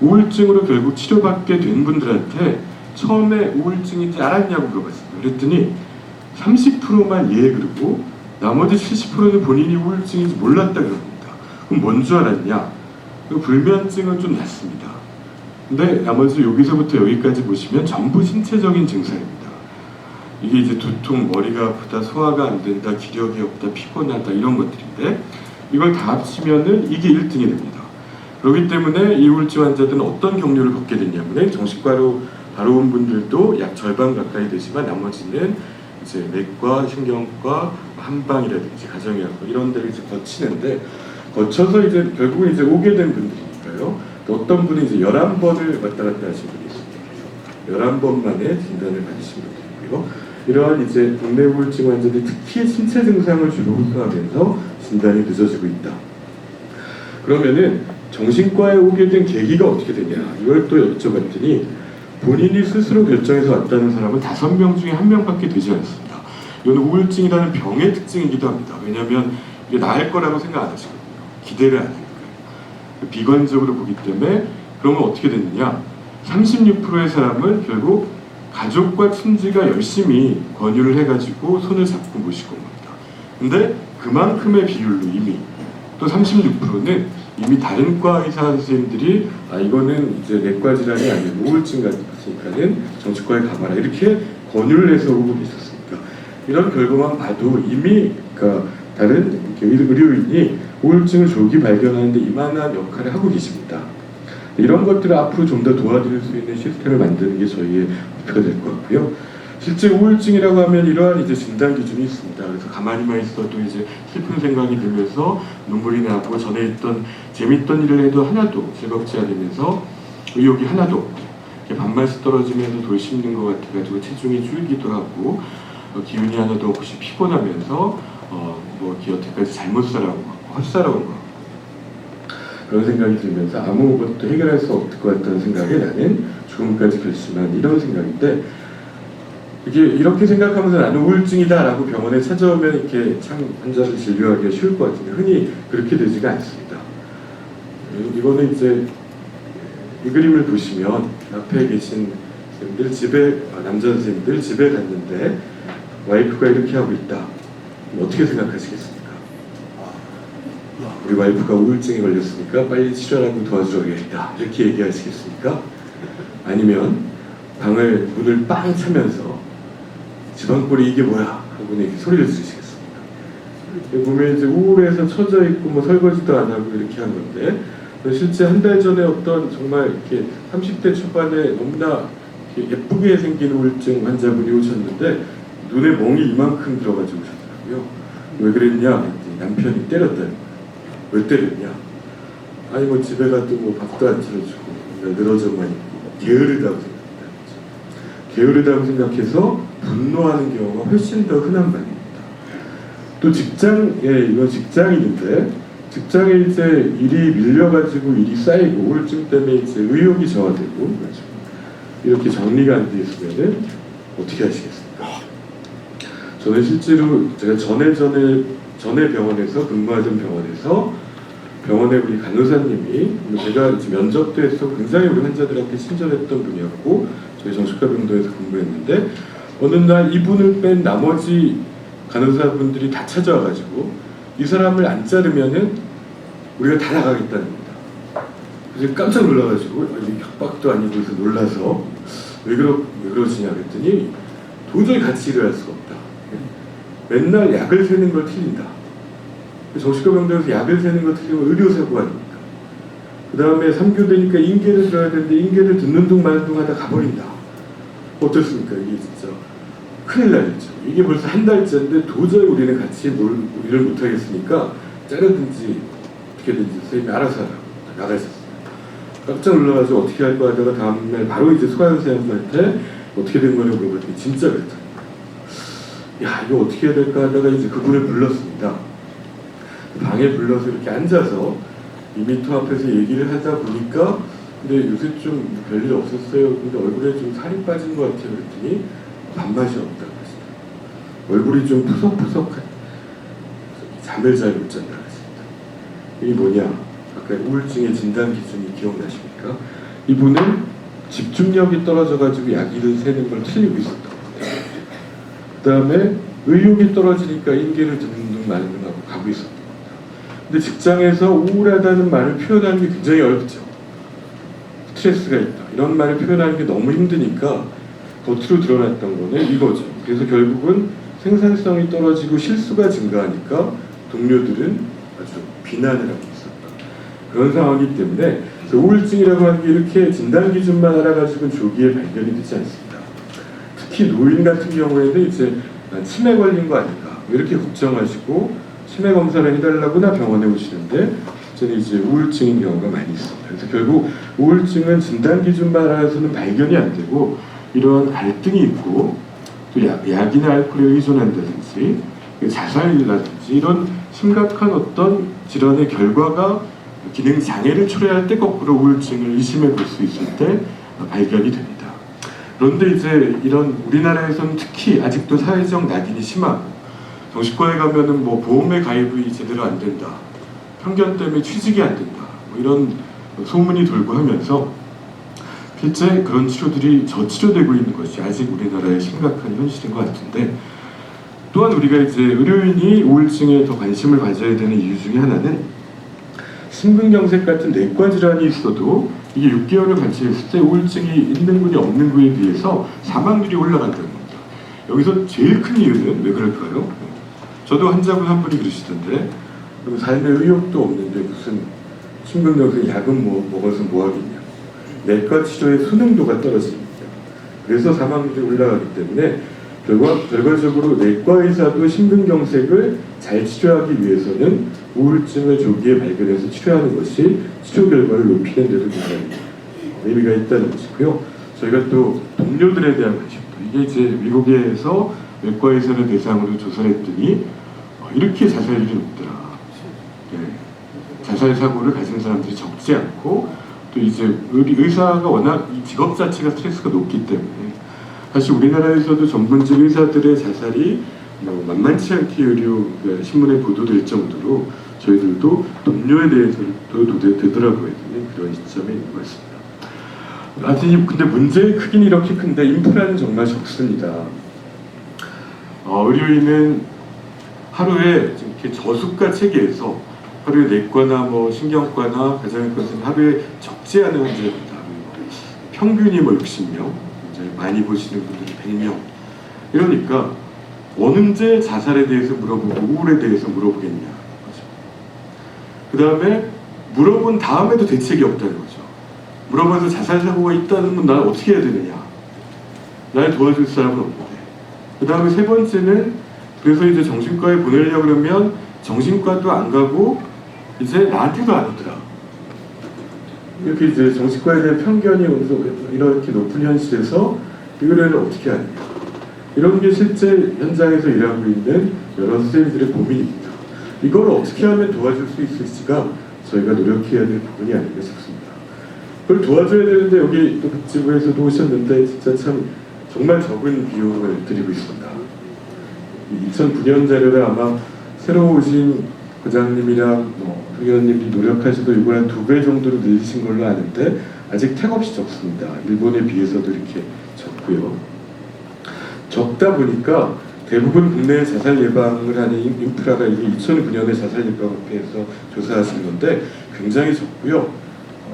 우울증으로 결국 치료받게 된 분들한테 처음에 우울증인지 알았냐고 물어봤습니다. 그랬더니 30%만 예 그러고 나머지 70%는 본인이 우울증인지 몰랐다 그럽니다. 그럼 뭔 줄 알았냐? 불면증은 좀 낫습니다. 근데 나머지 여기서부터 여기까지 보시면 전부 신체적인 증상입니다. 이게 이제 두통, 머리가 아프다, 소화가 안 된다, 기력이 없다, 피곤하다 이런 것들인데 이걸 다 합치면은 이게 1등이 됩니다. 그렇기 때문에 이 우울증 환자들은 어떤 격려를 받게 됐냐면 정신과로 바로 온 분들도 약 절반 가까이 되지만 나머지는 이제 내과, 신경과, 한방이라든지 가정의학과 이런 데를 이제 거쳐서 이제 결국은 이제 오게 된 분들이니까요. 또 어떤 분이 이제 11번을 왔다 갔다 하신 분이 있습니다. 11번 만에 진단을 받으신 분들이고요. 이러한 이제 국내 우울증 환자들이 특히 신체 증상을 주로 호소하면서 진단이 늦어지고 있다. 그러면은 정신과에 오게 된 계기가 어떻게 되냐 이걸 또 여쭤봤더니 본인이 스스로 결정해서 왔다는 사람은 5명 중에 1명밖에 되지 않습니다. 이건 우울증이라는 병의 특징이기도 합니다. 왜냐하면 이게 나을 거라고 생각 안 하시거든요. 기대를 안 하니까요. 비관적으로 보기 때문에 그러면 어떻게 됐느냐 36%의 사람은 결국 가족과 친지가 열심히 권유를 해가지고 손을 잡고 모시고 온 겁니다. 근데 그만큼의 비율로 이미 또 36%는 이미 다른 과 의사 선생님들이 이거는 이제 내과 질환이 아니고 우울증 같으니까는 정신과에 가봐라 이렇게 권유를 해서 오고 계셨습니다. 이런 결과만 봐도 이미 그러니까 다른 의료인이 우울증을 조기 발견하는데 이만한 역할을 하고 계십니다. 이런 것들을 앞으로 좀 더 도와드릴 수 있는 시스템을 만드는 게 저희의 목표가 될 것 같고요. 실제 우울증이라고 하면 이러한 이제 진단 기준이 있습니다. 그래서 가만히만 있어도 이제 슬픈 생각이 들면서 눈물이 나고 전에 있던 재밌던 일을 해도 하나도 즐겁지 않으면서 의욕이 하나도 없고 밥맛이 떨어지면서 돌 씹는 것 같아가지고 체중이 줄기도 하고 기운이 하나도 없이 피곤하면서 뭐 여태까지 잘못 살아온 거, 헛살아온 거 그런 생각이 들면서 아무것도 해결할 수 없을 것 같다는 생각에 나는 죽음까지 결심한 이런 생각인데 이게 이렇게 생각하면서 나는 우울증이다 라고 병원에 찾아오면 이렇게 참 환자를 진료하기가 쉬울 것 같은데 흔히 그렇게 되지가 않습니다. 이거는 이제 이 그림을 보시면 앞에 계신 선생님들 집에 남자 선생님들 집에 갔는데 와이프가 이렇게 하고 있다. 어떻게 생각하시겠습니까? 우리 와이프가 우울증에 걸렸으니까 빨리 치료하고 도와주러 가야겠다 이렇게 얘기하시겠습니까? 아니면 방을 문을 빵 차면서 지방골이 이게 뭐야? 하고 이렇게 소리를 지르시겠습니까? 보면 이제 우울해서 처져 있고 뭐 설거지도 안 하고 이렇게 한 건데 실제 한 달 전에 어떤 정말 이렇게 30대 초반에 너무나 예쁘게 생긴 우울증 환자분이 오셨는데 눈에 멍이 이만큼 들어가지고 오셨더라고요. 왜 그랬냐? 남편이 때렸다는 거예요. 왜 때렸냐? 아니 뭐 집에 가도 뭐 밥도 안 차려주고 늘어져만 있고 게으르다고 생각합니다. 게으르다고 생각해서 분노하는 경우가 훨씬 더 흔한 반입니다. 또 이건 직장인인데 직장에 이제 일이 밀려가지고 일이 쌓이고 우울증 때문에 이제 의욕이 저하되고 이렇게 정리가 안 돼 있으면은 어떻게 하시겠습니까? 저는 실제로 제가 전에 병원에서 근무하던 병원에 우리 간호사님이 제가 이제 면접도 해서 굉장히 우리 환자들한테 친절했던 분이었고 저희 정신과 병동에서 근무했는데 어느 날 이분을 뺀 나머지 간호사분들이 다 찾아와가지고 이 사람을 안 자르면은 우리가 다 나가겠다는 겁니다. 그래서 깜짝 놀라가지고 협박도 아니고 그래서 놀라서 왜 그러시냐 그랬더니 도저히 같이 일을 할 수가 없다. 맨날 약을 세는 걸 틀린다. 정신과 병동에서 약을 세는 거 틀리면 의료사고 아닙니까? 그 다음에 3교대니까 인계를 들어야 되는데 인계를 듣는 둥 마는 둥 하다 가버린다. 어떻습니까? 이게 진짜 큰일 나겠죠. 이게 벌써 한 달째인데 도저히 우리는 같이 일을 못하겠으니까 자르든지 어떻게든지 선생님이 알아서 하라고 나가셨어요. 깜짝 놀라가지고 어떻게 할 거 하다가 다음날 바로 이제 소가 선생님한테 어떻게 된 거냐고 물어봤더니 진짜 그랬다. 야 이거 어떻게 해야 될까 하다가 이제 그분을 불렀습니다. 방에 불러서 이렇게 앉아서 2m 앞에서 얘기를 하다 보니까 근데 요새 좀 별일 없었어요. 근데 얼굴에 좀 살이 빠진 것 같아요. 그랬더니 밥맛이 없다고 하시더라고요. 얼굴이 좀 푸석푸석한 잠을 잘 못 잔다고 하십니다. 이게 뭐냐? 아까 우울증의 진단 기준이 기억나십니까? 이분은 집중력이 떨어져가지고 약일을 세는 걸 틀리고 있었던 거예요. 그 다음에 의욕이 떨어지니까 인계를 듣는 등 많은 걸 하고 가고 있었던 거예요. 근데 직장에서 우울하다는 말을 표현하는 게 굉장히 어렵죠. 스트레스가 있다. 이런 말을 표현하는 게 너무 힘드니까 겉으로 드러났던 거는 이거죠. 그래서 결국은 생산성이 떨어지고 실수가 증가하니까 동료들은 아주 비난을 하고 있었다. 그런 상황이기 때문에 우울증이라고 하는 게 이렇게 진단 기준만 알아가지고는 조기에 발견이 되지 않습니다. 특히 노인 같은 경우에는 이제 치매 걸린 거 아닌가 이렇게 걱정하시고 치매 검사를 해달라고나 병원에 오시는데 저는 이제 우울증인 경우가 많이 있습니다. 그래서 결국 우울증은 진단 기준만 알아서는 발견이 안 되고 이러한 갈등이 있고 또 약이나 알코올에 의존한다든지 자살이라든지 이런 심각한 어떤 질환의 결과가 기능 장애를 초래할 때 거꾸로 우울증을 의심해 볼 수 있을 때 발견이 됩니다. 그런데 이제 이런 우리나라에서는 특히 아직도 사회적 낙인이 심하고 정신과에 가면은 뭐 보험의 가입이 제대로 안 된다, 편견 때문에 취직이 안 된다, 뭐 이런 소문이 돌고 하면서 실제 그런 치료들이 저치료되고 있는 것이 아직 우리나라의 심각한 현실인 것 같은데, 또한 우리가 이제 의료인이 우울증에 더 관심을 가져야 되는 이유 중에 하나는 심근경색 같은 내과 질환이 있어도 이게 6개월을 같이 했을 때 우울증이 있는 분이 없는 분에 비해서 사망률이 올라간다는 겁니다. 여기서 제일 큰 이유는 왜 그럴까요? 저도 환자분 한 분이 그러시던데 삶에 의욕도 없는데 무슨 심근경색 약은 먹어서 뭐 하겠냐. 내과 치료의 수능도가 떨어집니다. 그래서 사망률이 올라가기 때문에 결과적으로 내과 의사도 심근경색을 잘 치료하기 위해서는 우울증을 조기에 발견해서 치료하는 것이 치료 결과를 높이는 데도 굉장히 의미가 있다는 것이고요. 저희가 또 동료들에 대한 관심도, 이게 이제 미국에서 내과 의사를 대상으로 조사를 했더니 이렇게 자살률이 높더라. 네. 자살 사고를 가진 사람들이 적지 않고 또 이제 의사가 워낙 이 직업 자체가 스트레스가 높기 때문에 사실 우리나라에서도 전문직 의사들의 자살이 만만치 않게 의료 신문에 보도될 정도로 저희들도 동료에 대해서도 되돌아보야 되는 그런 시점에 있는 것 같습니다. 하여튼 근데 문제의 크기는 이렇게 큰데 인프라는 정말 적습니다. 의료인은 하루에 이렇게 저수가 체계에서 하루에 내과나 뭐 신경과나 가정의과는 하루에 적지 않은 환자입니다. 평균이 60명, 이제 많이 보시는 분들이 100명. 이러니까 언제 자살에 대해서 물어보고 우울에 대해서 물어보겠냐. 그 다음에 물어본 다음에도 대책이 없다는 거죠. 물어봐서 자살 사고가 있다는 건 난 어떻게 해야 되느냐. 날 도와줄 사람은 없는데. 그 다음에 세 번째는 그래서 이제 정신과에 보내려고 그러면 정신과도 안 가고 이제 나한테도 안 오더라. 이렇게 이제 정신과에 대한 편견이 이렇게 높은 현실에서 이거를 어떻게 하느냐. 이런 게 실제 현장에서 일하고 있는 여러 선생님들의 고민입니다. 이걸 어떻게 하면 도와줄 수 있을지가 저희가 노력해야 될 부분이 아닌가 싶습니다. 그걸 도와줘야 되는데 여기 또 복지부에서도 오셨는데 진짜 참 정말 적은 비용을 드리고 있습니다. 2009년 자료를 아마 새로 오신 과장님이랑 의원님이 노력하셔도 이걸 한 2배 정도로 늘리신 걸로 아는데 아직 택없이 적습니다. 일본에 비해서도 이렇게 적고요. 적다 보니까 대부분 국내 자살 예방을 하는 인프라가 이게 2009년에 자살 예방협회에서 조사하신 건데 굉장히 적고요.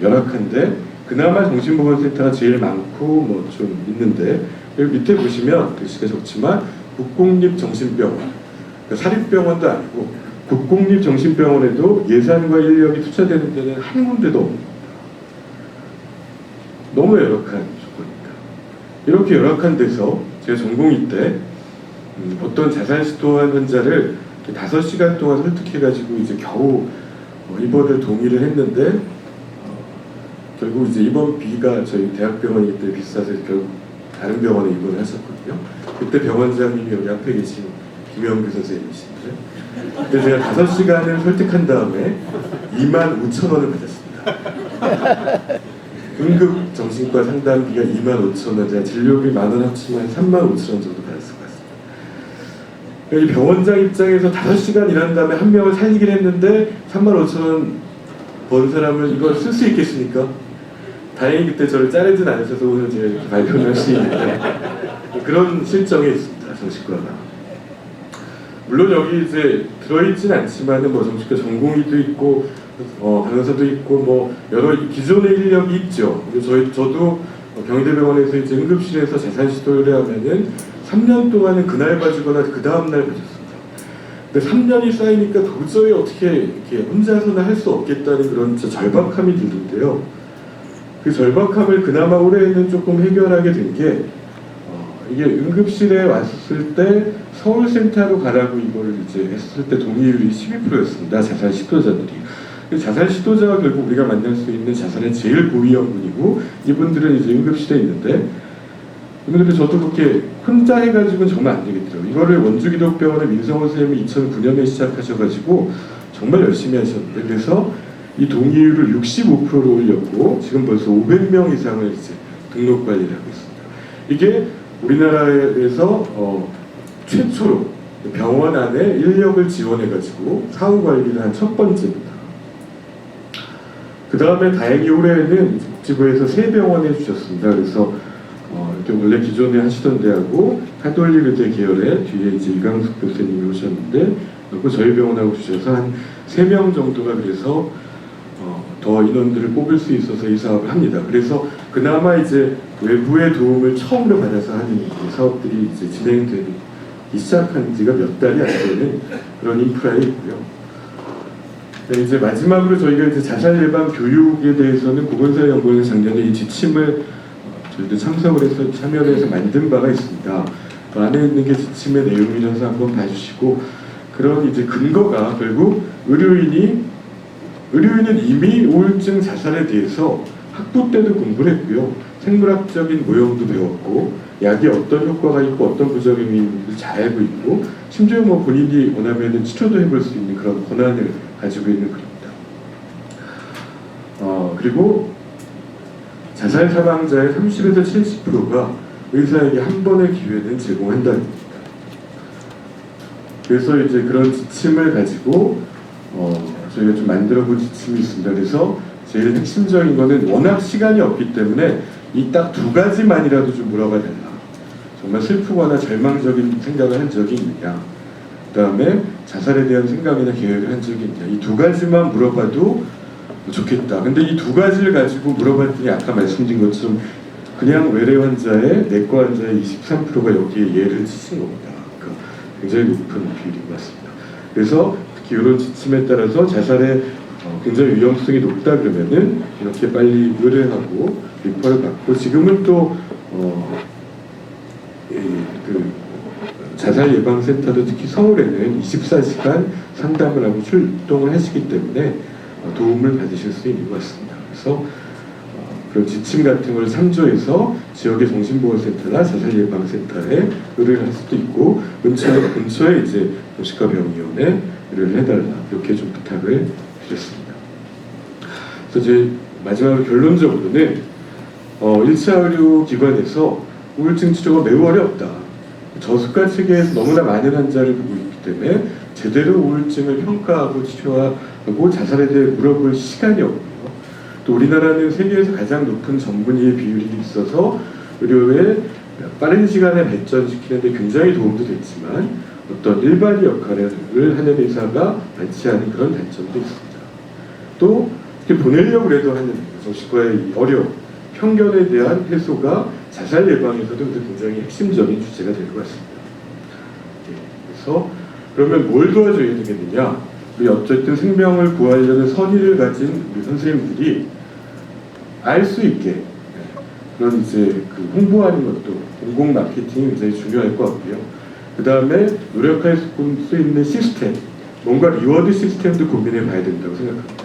열악한데 그나마 정신보건센터가 제일 많고 뭐 좀 있는데 여기 밑에 보시면 글씨가 적지만 국공립정신병원, 그러니까 사립병원도 아니고 국공립정신병원에도 예산과 인력이 투자되는 데는 한 군데도 없는 겁니다. 너무 열악한 조건입니다. 이렇게 열악한 데서 제가 전공의 때 어떤 자살 시도한 환자를 5시간 동안 설득해가지고 이제 겨우 입원을 동의를 했는데 결국 이제 입원비가 저희 대학병원이기 때문에 비싸서 결국 다른 병원에 입원을 하셨거든요. 그때 병원장님이 여기 앞에 계신 김영규 선생님이신데 그때 제가 5시간을 설득한 다음에 25,000원을 받았습니다. 응급 정신과 상담비가 25,000원, 제가 진료비 10,000원 합치면 35,000원 정도 받았을 것 같습니다. 이 병원장 입장에서 5시간 일한 다음에 한 명을 살리긴 했는데 35,000원 번 사람을 이걸 쓸 수 있겠습니까? 다행히 그때 저를 자르진 않으셔서 오늘 제가 이렇게 발표를 할 수 있는데 그런 실정에 있습니다. 정신과가. 물론 여기 이제 들어있진 않지만은 뭐 정신과 전공의도 있고 간호사도 있고 뭐 여러 기존의 인력이 있죠. 저도 경희대병원에서 이제 응급실에서 자살 시도를 하면은 3년 동안은 그날 봐주거나 그 다음날 봐줬습니다. 근데 3년이 쌓이니까 도저히 어떻게 이렇게 혼자서는 할 수 없겠다는 그런 절박함이 드는데요. 그 절박함을 그나마 올해는 조금 해결하게 된 게 이게 응급실에 왔을 때 서울센터로 가라고 이거를 이제 했을 때 동의율이 12%였습니다. 자살 시도자들이. 자살 시도자가 결국 우리가 만날 수 있는 자살의 제일 고위험군이고 이분들은 이제 응급실에 있는데 이분들은 저도 그렇게 혼자 해가지고는 정말 안 되겠더라고요. 이거를 원주기독병원의 민성호 선생님이 2009년에 시작하셔가지고 정말 열심히 하셨는데 그래서 이 동의율을 65%로 올렸고 지금 벌써 500명 이상을 이제 등록 관리를 하고 있습니다. 이게 우리나라에서 최초로 병원 안에 인력을 지원해가지고 사후 관리를 한 첫 번째입니다. 그 다음에 다행히 올해는 복지부에서 새 병원에 주셨습니다. 그래서 이렇게 원래 기존에 하시던 데하고 카톨릭의대 계열에 뒤에 이제 이강숙 교수님이 오셨는데 그 저희 병원하고 주셔서 한 3명 정도가 그래서 더 인원들을 뽑을 수 있어서 이 사업을 합니다. 그래서 그나마 이제 외부의 도움을 처음으로 받아서 하는 이 사업들이 이제 진행되기 시작한 지가 몇 달이 안 되는 그런 인프라에 있고요. 네, 이제 마지막으로 저희가 이제 자살 예방 교육에 대해서는 보건사연구원에서 작년에 이 지침을 저희도 참석을 해서 참여를 해서 만든 바가 있습니다. 그 안에 있는 게 지침의 내용이라서 한번 봐주시고 그런 이제 근거가 결국 의료인은 이미 우울증 자살에 대해서 학부 때도 공부를 했고요. 생물학적인 모형도 배웠고 약이 어떤 효과가 있고 어떤 부작용이 있는지 잘 알고 있고 심지어 뭐 본인이 원하면 치료도 해볼 수 있는 그런 권한을 가지고 있는 겁니다. 그리고 자살 사망자의 30에서 70%가 의사에게 한 번의 기회는 제공한다는 겁니다. 그래서 이제 그런 지침을 가지고 저희가 좀 만들어본 지침이 있습니다. 그래서 제일 핵심적인 거는 워낙 시간이 없기 때문에 이 딱 2가지만이라도 좀 물어봐 달라. 정말 슬프거나 절망적인 생각을 한 적이 있느냐. 그 다음에 자살에 대한 생각이나 계획을 한 적이 있느냐. 이 2가지만 물어봐도 좋겠다. 근데 이 2가지를 가지고 물어봤더니 아까 말씀드린 것처럼 그냥 외래 환자의 내과 환자의 23%가 여기에 예를 치신 겁니다. 그러니까 굉장히 높은 비율인 것 같습니다. 그래서 특히 이런 지침에 따라서 자살의 굉장히 위험성이 높다 그러면은 이렇게 빨리 의뢰하고 리퍼를 받고 지금은 또 자살 예방센터도 특히 서울에는 24시간 상담을 하고 출동을 하시기 때문에 도움을 받으실 수 있는 것 같습니다. 그래서 그런 지침 같은 걸 참조해서 지역의 정신보호센터나 자살예방센터에 의뢰를 할 수도 있고 근처에 이제 정신과병의원에 의뢰를 해달라 이렇게 좀 부탁을 드렸습니다. 그래서 이제 마지막으로 결론적으로는 1차 의료기관에서 우울증 치료가 매우 어렵다. 저수가 체계에서 너무나 많은 환자를 보고 있기 때문에 제대로 우울증을 평가하고 치료하고 자살에 대해 물어볼 시간이 없고요. 또 우리나라는 세계에서 가장 높은 전문의의 비율이 있어서 의료에 빠른 시간에 발전시키는 데 굉장히 도움도 됐지만 어떤 일반의 역할을 하는 의사가 많지 않은 그런 단점도 있습니다. 또 이렇게 보내려고 해도 하는 정신과의 어려움, 편견에 대한 해소가 자살 예방에서도 굉장히 핵심적인 주제가 될 것 같습니다. 그래서 그러면 뭘 도와줘야 되겠느냐? 우리 어쨌든 생명을 구하려는 선의를 가진 우리 선생님들이 알 수 있게 그런 이제 그 홍보하는 것도 공공 마케팅이 굉장히 중요할 것 같고요. 그 다음에 노력할 수 있는 시스템, 뭔가 리워드 시스템도 고민해 봐야 된다고 생각합니다.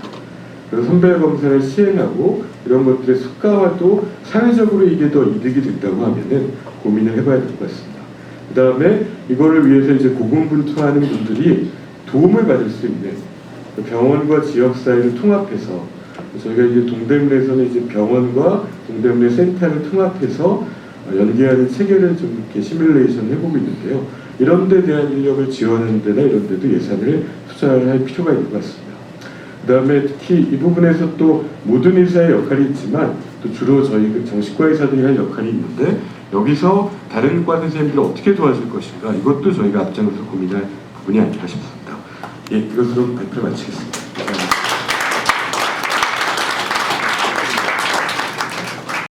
그래서 선별 검사를 시행하고 이런 것들의 수가와도 사회적으로 이게 더 이득이 된다고 하면은 고민을 해봐야 될 것 같습니다. 그 다음에 이거를 위해서 이제 고군분투하는 분들이 도움을 받을 수 있는 병원과 지역사회를 통합해서 저희가 이제 동대문에서는 이제 병원과 동대문의 센터를 통합해서 연계하는 체계를 좀 이렇게 시뮬레이션 해보고 있는데요. 이런 데 대한 인력을 지원하는 데나 이런 데도 예산을 투자를 할 필요가 있는 것 같습니다. 그 다음에 특히 이 부분에서 또 모든 의사의 역할이 있지만 또 주로 저희 그 정신과 의사들이 할 역할이 있는데 여기서 다른 과 선생님들을 어떻게 도와줄 것인가 이것도 저희가 앞장서서 고민할 부분이 아닐까 싶습니다. 예, 이것으로 발표를 마치겠습니다.